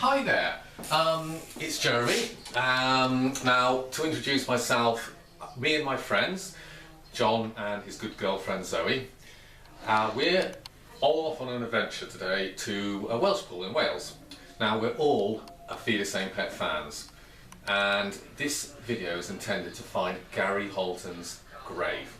Hi there, it's Jeremy. Now, to introduce myself, me and my friends, John and his good girlfriend Zoe, we're all off on an adventure today to a Welsh pool in Wales. Now, we're all Feed the Same Pet fans, and this video is intended to find Gary Holton's grave.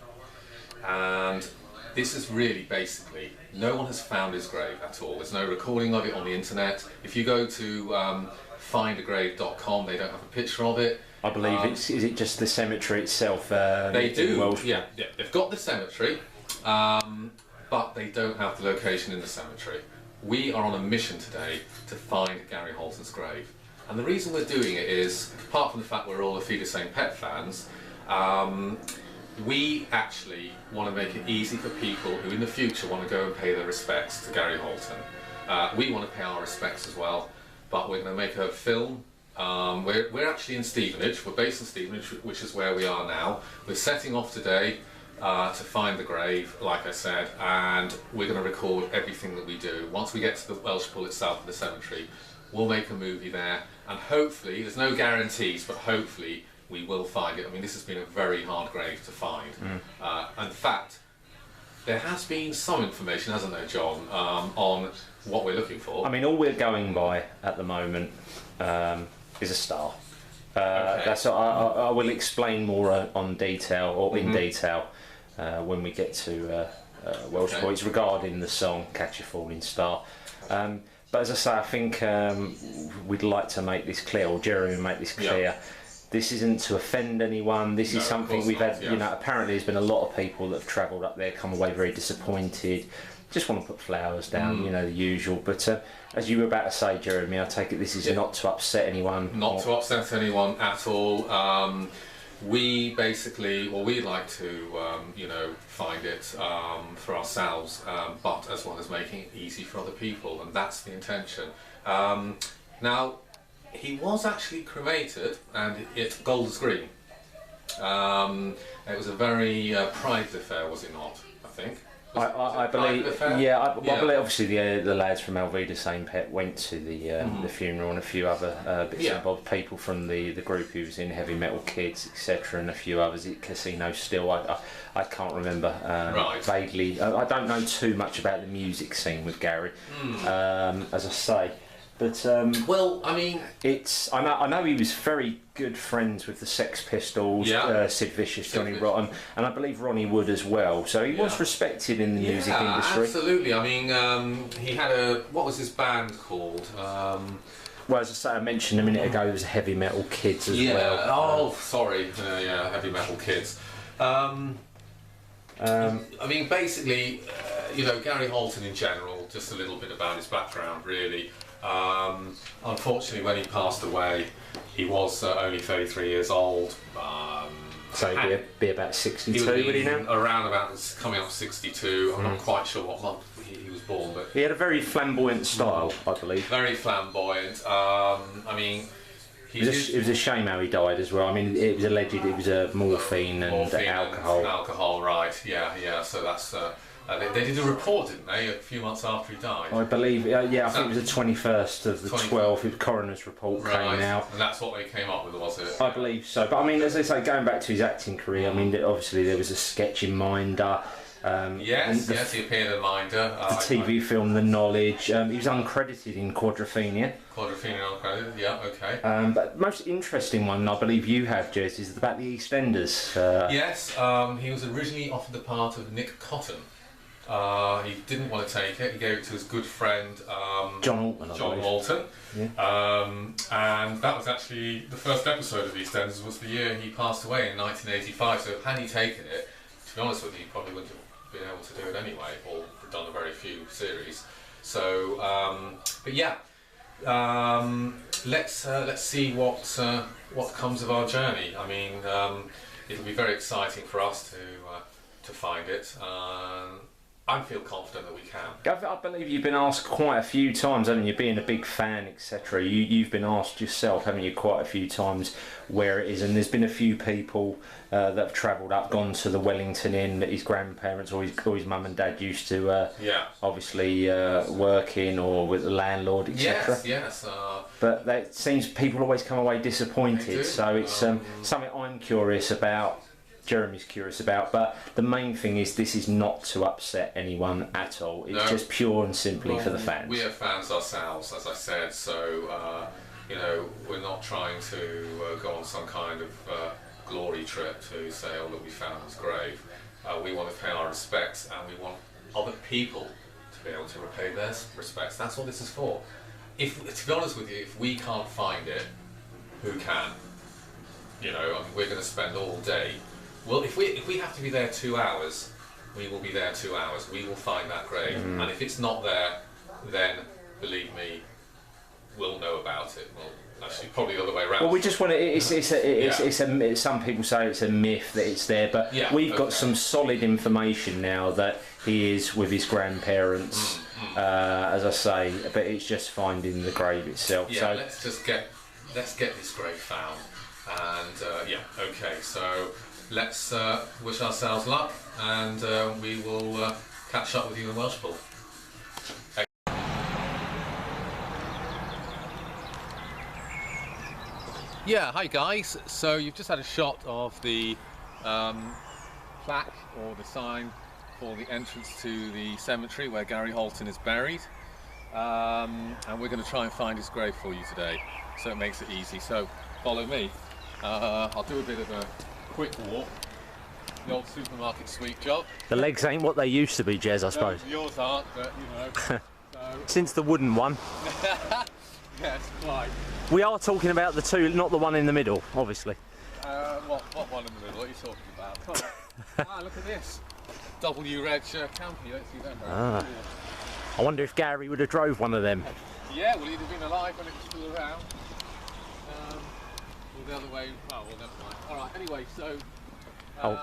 And this is really basically, no one has found his grave at all. There's no recording of it on the internet. If you go to findagrave.com, they don't have a picture of it. I believe is it just the cemetery itself? They do, yeah. They've got the cemetery, but they don't have the location in the cemetery. We are on a mission today to find Gary Holton's grave. And the reason we're doing it is, apart from the fact we're all the Feed the Same Pet fans, we actually want to make it easy for people who in the future want to go and pay their respects to Gary Holton. We want to pay our respects as well, but we're going to make a film. We're actually in Stevenage. We're based in Stevenage, which is where we are now. We're setting off today to find the grave, like I said, and we're going to record everything that we do. Once we get to the Welsh pool itself, the cemetery, we'll make a movie there, and hopefully, there's no guarantees, but hopefully we will find it. I mean, this has been a very hard grave to find. In fact, there has been some information, hasn't there, John, on what we're looking for. I mean, all we're going by at the moment is a star. Okay. That's I will explain more on detail or in detail when we get to Welsh Boys regarding the song "Catch a Falling Star." But as I say, I think we'd like to make this clear, or Jeremy make this clear. Yeah. This isn't to offend anyone. This is something we've had. Yeah. You know, apparently there's been a lot of people that have travelled up there, come away very disappointed. Just want to put flowers down, you know, the usual. But as you were about to say, Jeremy, I take it this is not to upset anyone. Not to upset anyone at all. We basically, well, we like to, you know, find it for ourselves, but as well as making it easy for other people, and that's the intention. Now, he was actually cremated, and at Golders Green. It was a very private affair, was it not? I think. I believe, I believe obviously the lads from Feed the Same Pet went to the funeral, and a few other bits and bobs, people from the group who was in Heavy Metal Kids, etc., and a few others at Casino Still. I can't remember vaguely. I don't know too much about the music scene with Gary, as I say. But well, I mean, I know he was very good friends with the Sex Pistols, Sid Vicious, Johnny Rotten, and I believe Ronnie Wood as well. So he was respected in the music industry. Absolutely. I mean, he had what was his band called? Well, as I say, I mentioned a minute ago, there was Heavy Metal Kids as well. Oh, sorry. Heavy Metal Kids. I mean, basically, you know, Gary Holton in general. Just a little bit about his background, really. Unfortunately, when he passed away, he was only 33 years old. So he'd be about 62, would he now? Around about coming up 62. I'm not quite sure what month he was born, but he had a very flamboyant style, I believe. Very flamboyant. I mean, it was a shame how he died as well. I mean, it was alleged it was morphine and alcohol. And alcohol, right? Yeah. So that's. They did a report, didn't they, a few months after he died? I believe, I think it was the 21st of the 12th, the coroner's report came out. And that's what they came up with, was it? I believe so. But I mean, as I say, going back to his acting career, I mean, obviously there was a sketch in Minder. Yes, he appeared in Minder. The TV film The Knowledge. He was uncredited in Quadrophenia. Quadrophenia uncredited, yeah, okay. But most interesting one, I believe you have, Jez, is about the EastEnders. Yes, he was originally offered the part of Nick Cotton. He didn't want to take it. He gave it to his good friend John Holton. Yeah. And that was actually the first episode of EastEnders. Was the year he passed away in 1985. So had he taken it, to be honest with you, he probably wouldn't have been able to do it anyway, or done a very few series. So, but yeah, let's see what comes of our journey. I mean, it'll be very exciting for us to find it. I feel confident that we can. I believe you've been asked quite a few times, haven't you? Being a big fan, etc. You've been asked yourself, haven't you, quite a few times where it is, and there's been a few people that have travelled up, gone to the Wellington Inn that his grandparents or his mum and dad used to obviously work in, or with the landlord, etc. Yes. But it seems people always come away disappointed. So it's something I'm curious about. Jeremy's curious about, but the main thing is this is not to upset anyone at all. It's just pure and simply for the fans. We are fans ourselves, as I said, so you know, we're not trying to go on some kind of glory trip to say, oh look, we found his grave. We want to pay our respects, and we want other people to be able to repay their respects. That's what this is for. To be honest with you, if we can't find it, who can? You know, I mean, we're going to spend all day. Well, if we have to be there 2 hours, we will be there 2 hours. We will find that grave, and if it's not there, then believe me, we'll know about it. Well, actually, probably the other way around. Well, we just want to. Some people say it's a myth that it's there, but we've got some solid information now that he is with his grandparents. As I say, but it's just finding the grave itself. Yeah, so let's get this grave found, and okay, so. Let's wish ourselves luck, and we will catch up with you in the Welsh Bowl. Yeah, hi guys. So you've just had a shot of the plaque or the sign for the entrance to the cemetery where Gary Holton is buried, and we're going to try and find his grave for you today, so it makes it easy. So follow me. I'll do a bit of a quick walk. The old supermarket sweet job. The legs ain't what they used to be, Jez, I suppose. No, yours aren't, but you know. Since the wooden one. Yes, quite. We are talking about the two, not the one in the middle, obviously. What one in the middle? What are you talking about? Oh. Look at this. W-Reg Campy, you don't see them very I wonder if Gary would have drove one of them. Yeah, well, he'd have been alive when it was still around. Or the other way, well, never mind. Alright, anyway, so...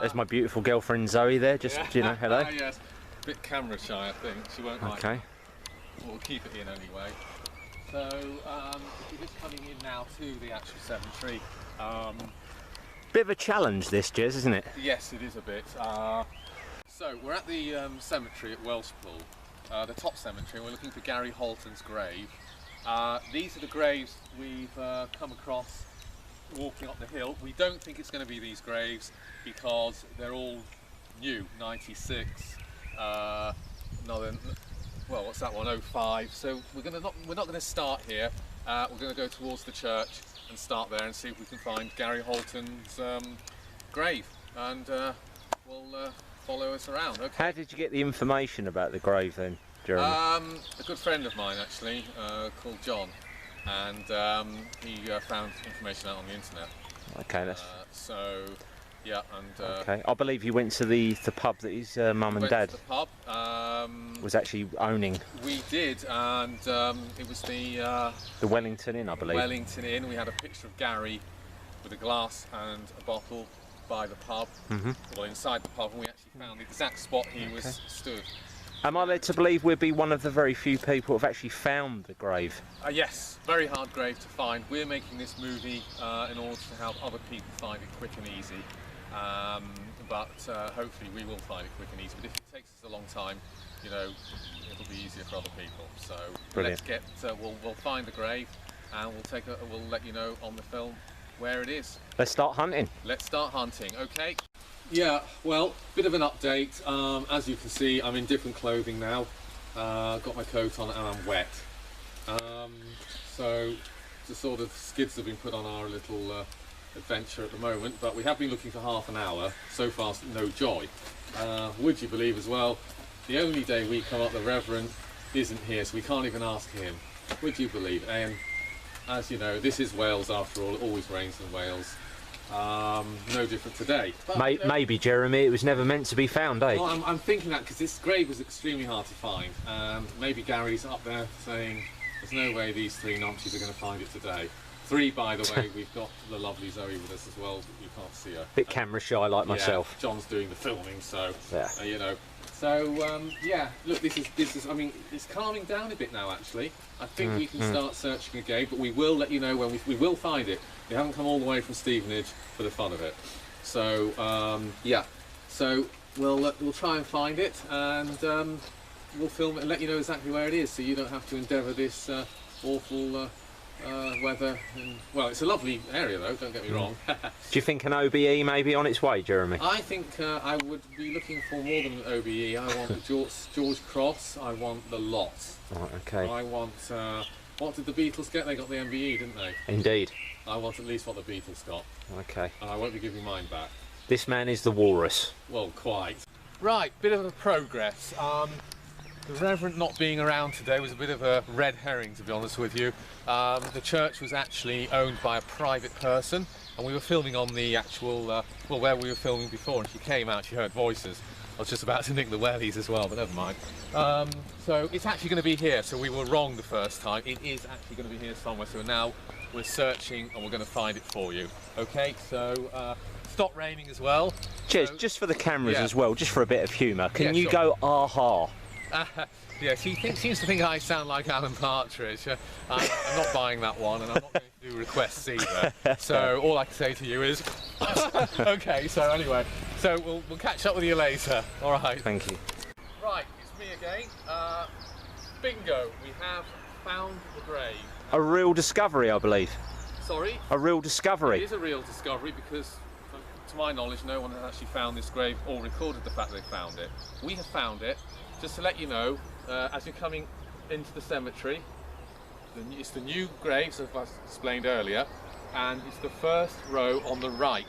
there's my beautiful girlfriend Zoe there, just, you know, hello. Yes, a bit camera shy, I think. She won't like it. We'll keep it in anyway. So, we're just coming in now to the actual cemetery. Bit of a challenge this, Jez, isn't it? Yes, it is a bit. So, we're at the cemetery at Welshpool, the top cemetery. We're looking for Gary Holton's grave. These are the graves we've come across walking up the hill. We don't think it's going to be these graves because they're all new, 96. Well, what's that one? 05. So we're not going to start here. We're going to go towards the church and start there and see if we can find Gary Holton's grave, and we'll follow us around. Okay. How did you get the information about the grave then, Jeremy? A good friend of mine actually, called John. And he found information out on the internet. Okay, that's... okay, I believe you went to the pub that his mum and dad... to the pub. Was actually owning. We did, and it was the Wellington Inn, I believe. Wellington Inn. We had a picture of Gary with a glass and a bottle by the pub, well, inside the pub, and we actually found the exact spot he was stood. Am I led to believe we'll be one of the very few people who have actually found the grave? Yes, very hard grave to find. We're making this movie in order to help other people find it quick and easy. But hopefully we will find it quick and easy. But if it takes us a long time, you know, it'll be easier for other people. So brilliant. Let's get. We'll find the grave, and we'll let you know on the film where it is. Let's start hunting. Let's start hunting. Okay. Yeah, well, bit of an update. As you can see, I'm in different clothing now. Got my coat on and I'm wet. So the sort of skids have been put on our little adventure at the moment, but we have been looking for half an hour. So far, no joy. Would you believe as well, the only day we come up, the Reverend isn't here, so we can't even ask him. Would you believe? And as you know, this is Wales after all. It always rains in Wales. No different today. But, maybe, Jeremy, it was never meant to be found, eh? Well, I'm thinking that because this grave was extremely hard to find, and maybe Gary's up there saying there's no way these three numpties are going to find it today. Three, by the way, we've got the lovely Zoe with us as well. You can't see her. Bit camera shy like myself. John's doing the filming, so you know, So yeah, look, this is. I mean, it's calming down a bit now. Actually, I think we can start searching again. But we will let you know when we will find it. We haven't come all the way from Stevenage for the fun of it. So yeah, so we'll try and find it, and we'll film it and let you know exactly where it is, so you don't have to endeavour this awful weather. And, well, it's a lovely area though, don't get me wrong. Do you think an OBE may be on its way, Jeremy? I think I would be looking for more than an OBE. I want the George Cross, I want the lot. Right, okay. I want, what did the Beatles get? They got the MBE, didn't they? Indeed. I want at least what the Beatles got. Okay. And I won't be giving mine back. This man is the walrus. Well, quite. Right, bit of a progress. The Reverend not being around today was a bit of a red herring, to be honest with you. The church was actually owned by a private person, and we were filming on the actual, well, where we were filming before, and she came out, she heard voices. I was just about to nick the wellies as well, but never mind. So it's actually going to be here, so we were wrong the first time. It is actually going to be here somewhere, so now we're searching and we're going to find it for you. Okay, so stop raining as well. Cheers, so, just for the cameras yeah. as well, just for a bit of humour. Can you sure. go aha? Yeah, she seems to think I sound like Alan Partridge. I'm not buying that one, and I'm not going to do requests either. So all I can say to you is, okay. So anyway, so we'll catch up with you later. All right. Thank you. Right, it's me again. Bingo, we have found the grave. A real discovery, I believe. Sorry? A real discovery. It is a real discovery because, to my knowledge, no one has actually found this grave or recorded the fact they found it. We have found it. Just to let you know, as you're coming into the cemetery, it's the new graves, as I explained earlier, and it's the first row on the right.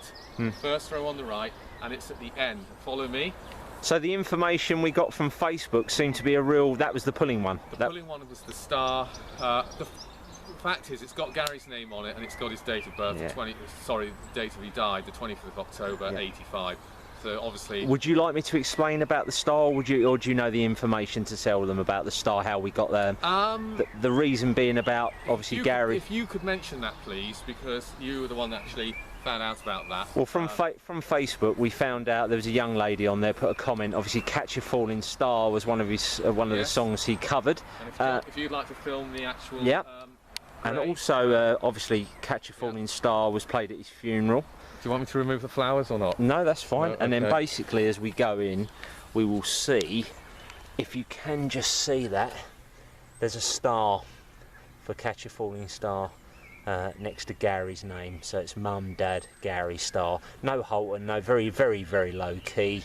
First row on the right, and it's at the end. Follow me. So the information we got from Facebook seemed to be a real, that was the pulling one. The pulling one was the star. The fact is, it's got Gary's name on it, and it's got his date of birth, Yeah. the date of he died, the 25th of October, 85. So obviously. Would you like me to explain about the star, or do you know the information to tell them about the star, how we got there? The reason being about, obviously, Gary. If you could mention that, please, because you were the one that actually found out about that. Well, from Facebook, we found out there was a young lady on there put a comment. Obviously, "Catch a Falling Star" was one of his of the songs he covered. And if you'd like to film the actual. Yeah. And also, obviously, "Catch a Falling Star" was played at his funeral. Do you want me to remove the flowers or not? No, that's fine. No, and then okay. basically, as we go in, we will see, if you can just see that, there's a star for "Catch a Falling Star" next to Gary's name. So it's Mum, Dad, Gary, Star. No Holton, no, very, very, very low key,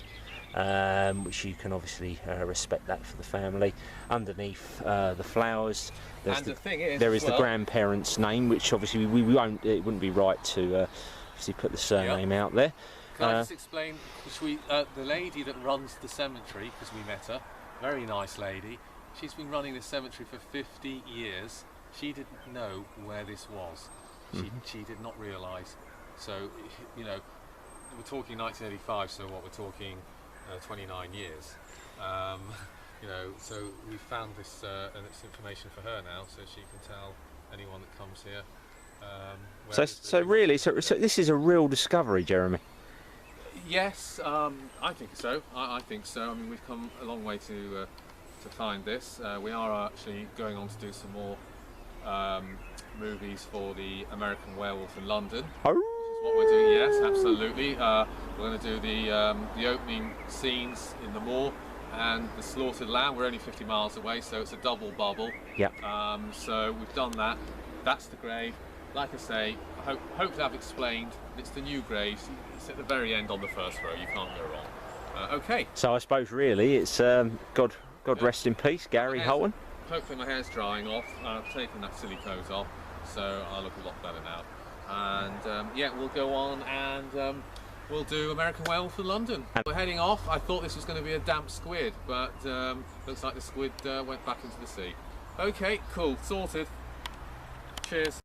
which you can obviously respect that for the family. Underneath the flowers, there's and the thing is, there is the grandparents' name, which obviously we won't. It wouldn't be right to. Obviously put the surname out there. Can I just explain? The lady that runs the cemetery, because we met her, very nice lady. She's been running this cemetery for 50 years. She didn't know where this was. She did not realise. So, you know, we're talking 1985. So what we're talking 29 years. You know, so we found this and it's information for her now, so she can tell anyone that comes here. So really, so this is a real discovery, Jeremy. Yes, I think so. I think so. I mean, we've come a long way to find this. We are actually going on to do some more movies for the American Werewolf in London. Oh. Which is what we're doing. Yes, absolutely. We're going to do the opening scenes in the moor and the slaughtered lamb. We're only 50 miles away, so it's a double bubble. Yeah. So we've done that. That's the grave. Like I say, hopefully I've explained. It's the new graves. It's at the very end on the first row. You can't go wrong. Okay. So I suppose really it's God rest in peace, Gary Holton. Hopefully my hair's drying off. I've taken that silly clothes off, so I look a lot better now. And yeah, we'll go on and we'll do American Werewolf in London. We're heading off. I thought this was going to be a damp squid, but looks like the squid went back into the sea. Okay, cool, sorted. Cheers.